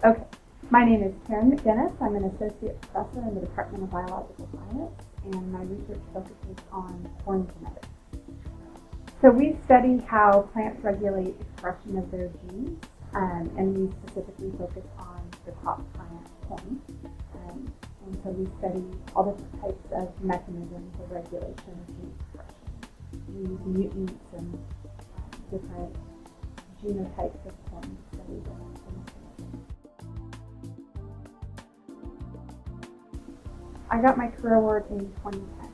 Okay, my name is McGinnis. I'm an associate professor in the Department of Biological Science, and my research focuses on corn genetics. So we study how plants regulate expression of their genes, and we specifically focus on the crop plant corn. And so we study all different types of mechanisms of regulation of gene expression. We use mutants and different genotypes of corn to study them. I got my career award in 2010.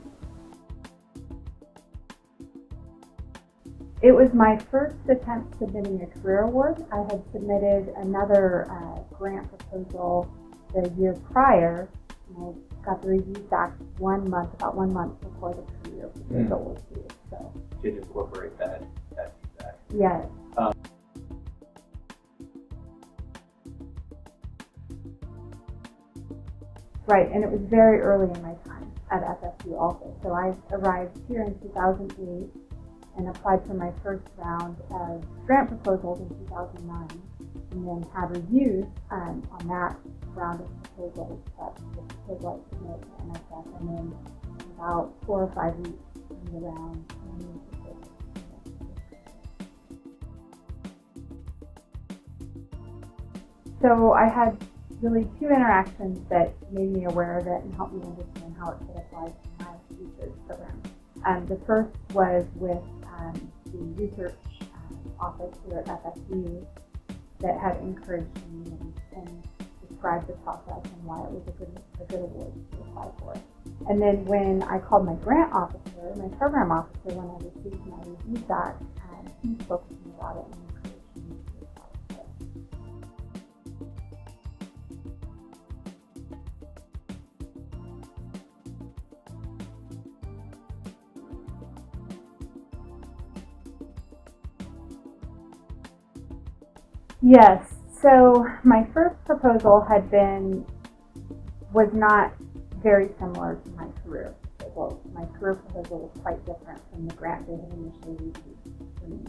It was my first attempt submitting a career award. I had submitted another grant proposal the year prior, and I got the reviews back about 1 month before the career proposal was due. So did incorporate that feedback. Yes. Right, and it was very early in my time at FSU also. So I arrived here in 2008 and applied for my first round of grant proposals in 2009, and then had reviews on that round of proposals, that the proposal I submitted to NSF, and then about 4 or 5 weeks in the round. So I had really 2 interactions that made me aware of it and helped me understand how it could apply to my research program. The first was with the research office here at FSU that had encouraged me and described the process and why it was a good award to apply for. And then when I called my grant officer, my program officer, when I received my reviews back, he spoke to me about it and encouraged me to apply for it. Yes, so my first proposal was not very similar to my career proposal. My career proposal was quite different from the grant they had initially reviewed for me.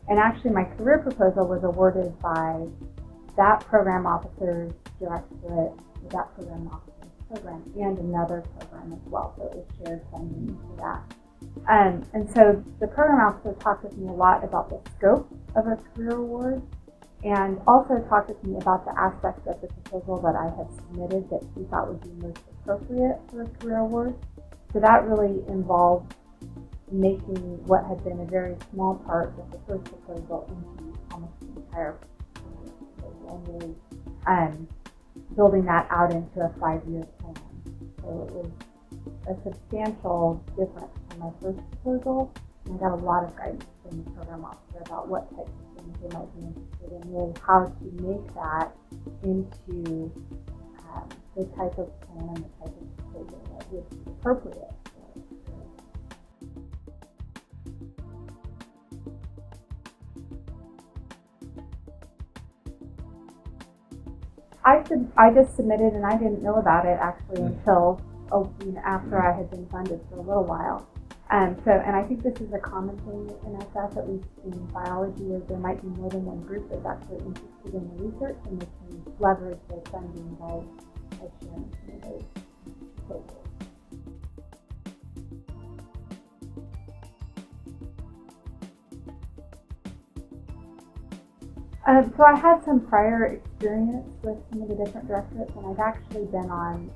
And actually my career proposal was awarded by that program officer's directorate, that program officer's program, and another program as well, so it was shared funding for that. And so the program officer talked with me a lot about the scope of a career award, and also talked with me about the aspects of the proposal that I had submitted that he thought would be most appropriate for a career award. So that really involved making what had been a very small part of the first proposal into almost the entire proposal, and really building that out into a 5-year plan. So it was a substantial difference from my first proposal, and I got a lot of guidance from the program officer about what types of things they might be interested in, really how to make that into the type of plan and the type of proposal that would be appropriate. I just submitted, and I didn't know about it actually until after I had been funded for a little while. And I think this is a common thing in NSF, at least in biology, where there might be more than one group that's actually interested in the research, and they can leverage their funding by sharing some of those proposals. So I had some prior experience with some of the different directorates, and I've actually been on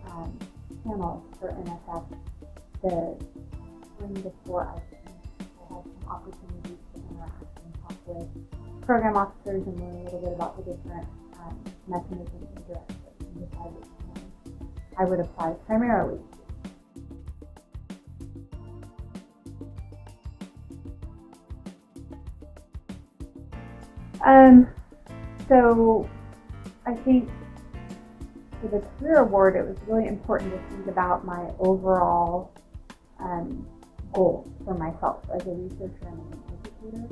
panels for NSF the spring before I had some opportunities to interact and talk with program officers and learn a little bit about the different mechanisms and directorates, and decide which one I would apply primarily to. So I think for the career award, it was really important to think about my overall goals for myself as a researcher and an educator.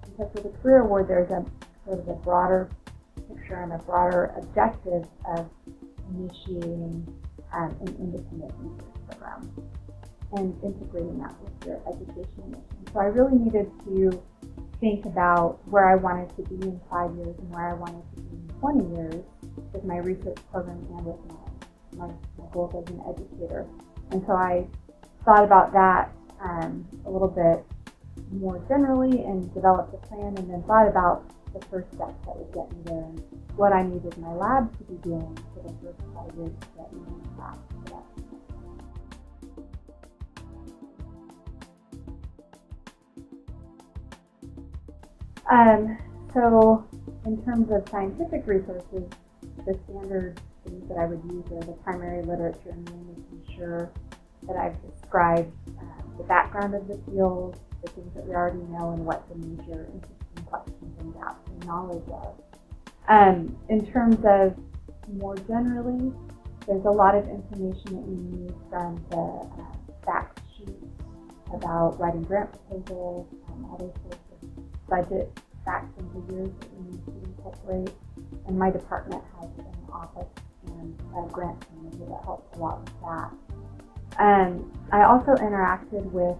And so for the career award, there's a sort of a broader picture and a broader objective of initiating an independent research program and integrating that with your education mission. So I really needed to think about where I wanted to be in 5 years and where I wanted to be in 20 years, with my research program and with my goals as an educator. And so I thought about that a little bit more generally and developed a plan, and then thought about the first steps that would get me there and what I needed my lab to be doing for the first 5 years to get me on track for that. So in terms of scientific resources, the standard things that I would use are the primary literature, and then making sure that I've described the background of the field, the things that we already know, and what the major interesting questions and gaps in knowledge are. In terms of more generally, there's a lot of information that you need from the fact sheets about writing grant proposals, other sorts of budget facts and figures that you need to incorporate. And my department has an office and a grant manager that helps a lot with that. I also interacted with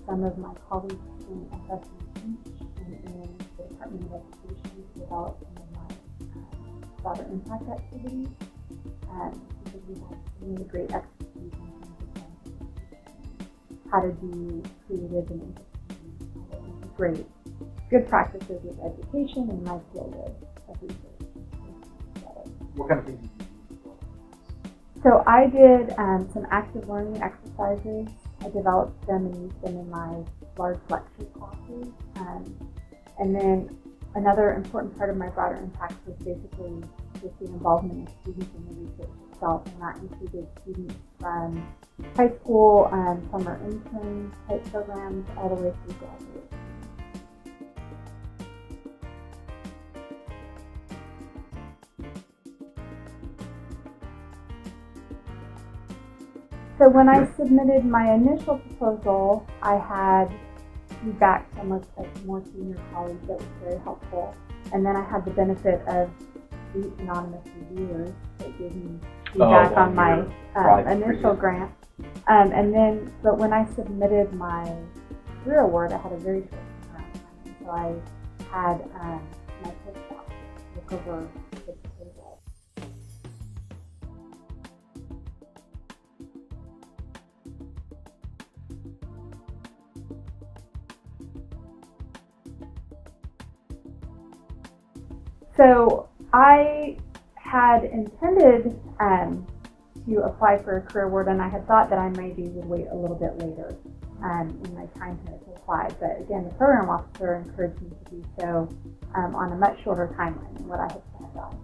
some of my colleagues in FSU and in the Department of Education to develop some of my broader impact activities, because we have really great expertise in terms of how to do creative and interesting and integrate good practices with education and my field of research. What kind of things did you use for this? So I did some active learning exercises. I developed them and used them in my large lecture classes. And then another important part of my broader impact was basically just the involvement of students in the research itself, and that included students from high school, summer intern type programs, all the way through graduate. So when I submitted my initial proposal, I had feedback from a more senior colleague that was very helpful. And then I had the benefit of 8 anonymous reviewers that gave me feedback on my initial grant. But when I submitted my career award, I had a very short turnaround time. So I had my postdoc look over the proposal. So I had intended to apply for a career award, and I had thought that I maybe would wait a little bit later in my time here to apply. But again, the program officer encouraged me to do so on a much shorter timeline than what I had planned on.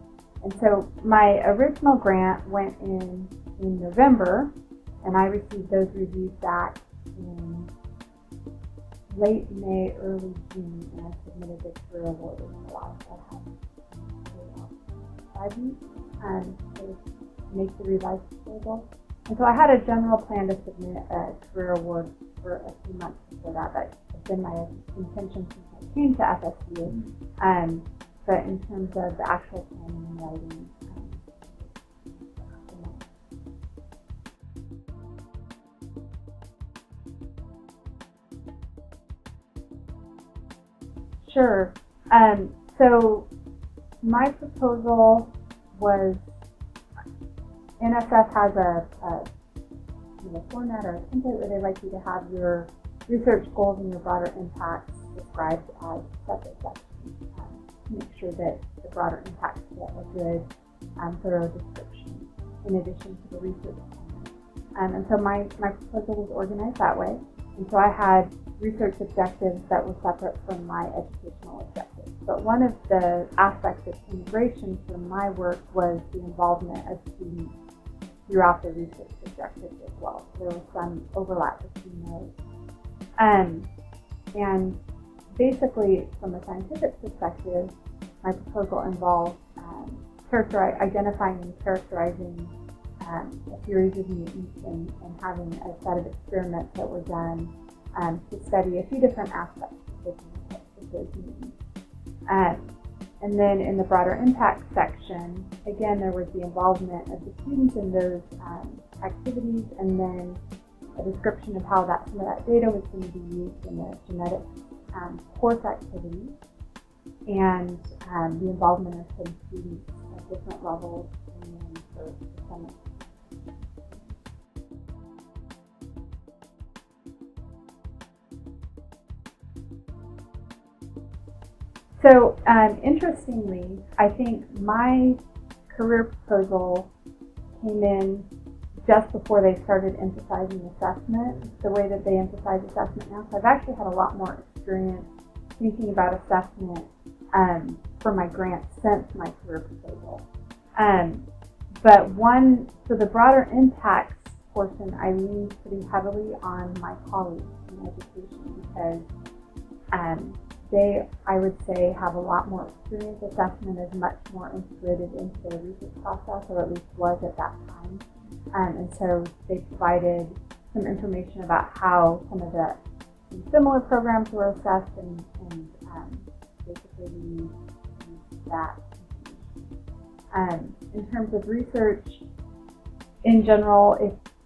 And so my original grant went in November, and I received those reviews back in late May, early June, and I submitted the career award in July. So I had 5 weeks to make the revised proposal. And so I had a general plan to submit a career award for a few months before that. That has been my intention since I came to FSU. But in terms of the actual planning and writing, Sure. So my proposal was, NSF has a format or a template where they like you to have your research goals and your broader impacts described as separate sections to make sure that the broader impacts get a good, thorough description in addition to the research plan. And so my proposal was organized that way. And so I had research objectives that were separate from my educational objectives. But one of the aspects of integration for my work was the involvement of students throughout the research objectives as well. There was some overlap between those. And basically, from a scientific perspective, my proposal involved identifying and characterizing a series of mutants and having a set of experiments that were done to study a few different aspects of those mutants. And then in the broader impact section, again, there was the involvement of the students in those activities, and then a description of how some of that data was going to be used in the genetics course activities, and the involvement of some students as different levels and then for some. So interestingly, I think my career proposal came in just before they started emphasizing assessment, the way that they emphasize assessment now. So I've actually had a lot more experience thinking about assessment for my grant since my career proposal. So the broader impacts portion, I leaned pretty heavily on my colleagues in education because they, I would say, have a lot more experience. Assessment is much more integrated into their research process, or at least was at that time. And so they provided some information about how some of the similar programs were assessed and basically we used that information. In terms of research, in general,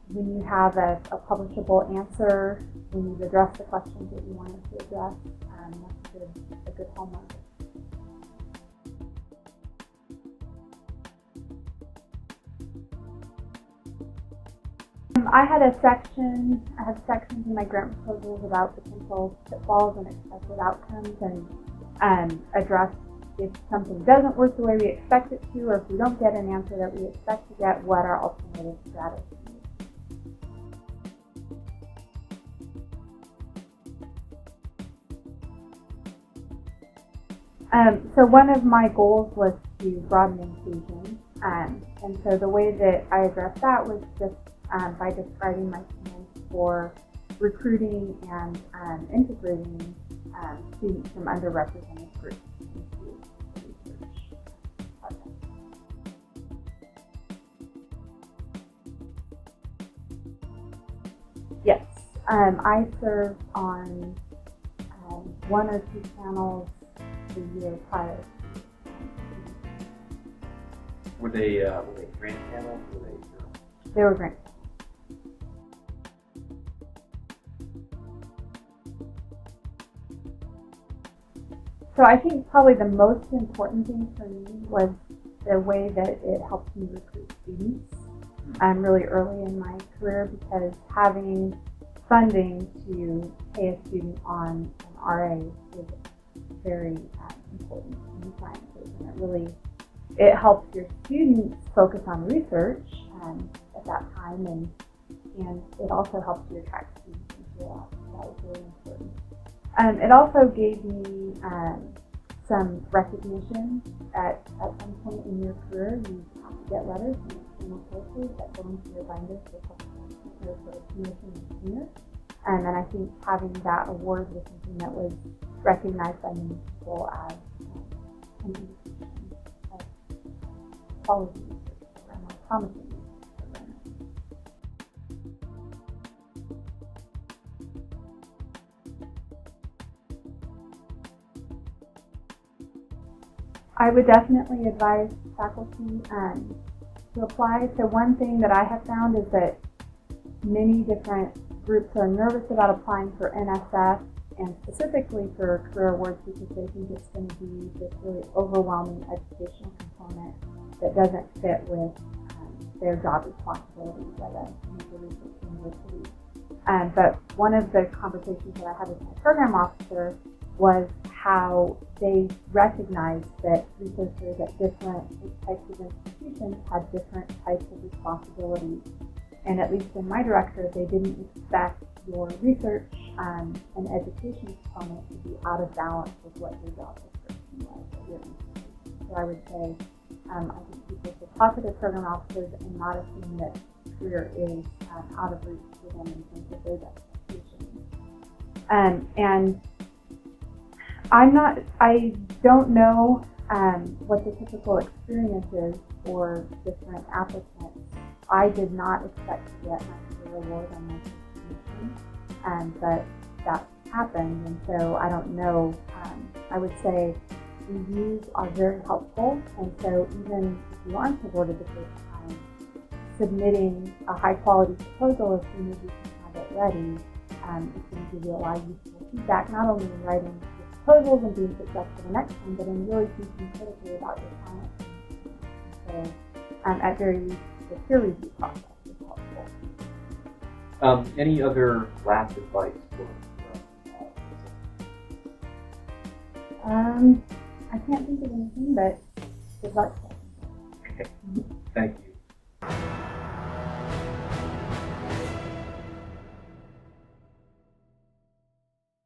when you have a publishable answer, when you've addressed the questions that you wanted to address, that's a good hallmark. I have sections in my grant proposals about potential pitfalls and expected outcomes, and address if something doesn't work the way we expect it to, or if we don't get an answer that we expect to get, what our alternative strategy is. So one of my goals was to broaden inclusion, and so the way that I addressed that was just by describing my plans for recruiting and integrating students from underrepresented groups into research projects. Yes, I served on one or two panels the year prior. Were they grant panels? They were grant. So I think probably the most important thing for me was the way that it helped me recruit students really early in my career, because having funding to pay a student on an RA is very important in sciences, and it helps your students focus on research at that time, and it also helps you attract students into your lab. That was really important. It also gave me some recognition at some point in your career. You have to get letters from external sources that go into your binder for promotion and tenure. And I think having that award was something that was recognized by many people as an indication of quality research program or promising research program. I would definitely advise faculty to apply. So one thing that I have found is that many different groups are nervous about applying for NSF, and specifically for career awards, because they think it's going to be this really overwhelming educational component that doesn't fit with their job responsibilities at a major research university. But one of the conversations that I had with my program officer was how they recognized that researchers at different types of institutions had different types of responsibilities. And at least in my directorate, they didn't expect your research and education component to be out of balance with what your job description was at your institution. So I would say, I think people should talk to their program officers and not assume that career is out of reach for them in terms of those expectations. And I don't know what the typical experience is for different applicants. I did not expect to get my career award on my submission, but that happened, and so I don't know. I would say reviews are very helpful, and so even if you aren't awarded the first time, submitting a high-quality proposal as soon as you can have it ready is going to give you a lot of useful feedback, not only in writing your proposals and being successful the next time, but in really thinking critically about your science. to, at very least, the peer review process is helpful. Any other last advice for I can't think of anything, but good luck. Okay. Thank you.